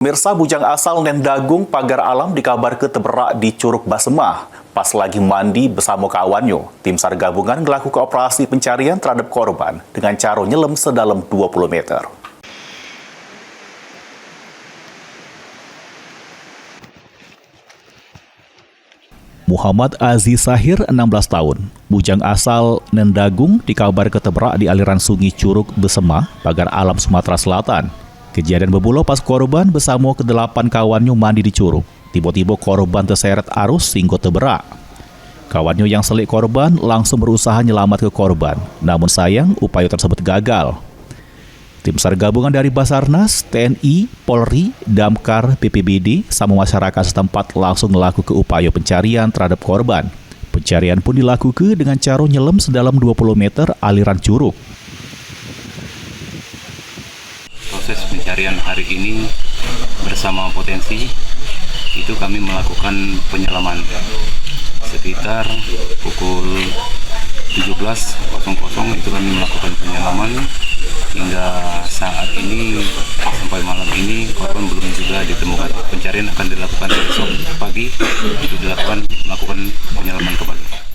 Mirsa bujang asal Nendagung Pagar Alam dikabar keteberak di Curug Basemah. Pas lagi mandi bersama kawannya, tim SAR gabungan melakukan operasi pencarian terhadap korban dengan cara nyelam sedalam 20 meter. Muhammad Aziz Sahir, 16 tahun, bujang asal Nendagung dikabar keteberak di aliran sungai Curug Basemah, Pagar Alam, Sumatera Selatan. Kejadian bermula pas korban bersama ke-8 kawannya mandi di curug. Tiba-tiba korban terseret arus hingga terberak. Kawannya yang selik korban langsung berusaha nyelamat ke korban. Namun sayang, upaya tersebut gagal. Tim SAR gabungan dari Basarnas, TNI, Polri, Damkar, BPBD, sama masyarakat setempat langsung melakukan upaya pencarian terhadap korban. Pencarian pun dilakukan dengan cara nyelam sedalam 20 meter aliran curug. Proses pencarian hari ini bersama Potensi itu kami melakukan penyelaman sekitar pukul 17.00 itu kami melakukan penyelaman hingga saat ini sampai malam ini korban belum juga ditemukan. Pencarian akan dilakukan besok pagi untuk melakukan penyelaman kembali.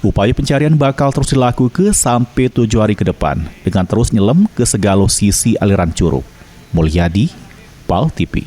Upaya pencarian bakal terus dilakukan sampai 7 hari ke depan dengan terus nyelam ke segala sisi aliran curug. Mulyadi, PAL TV.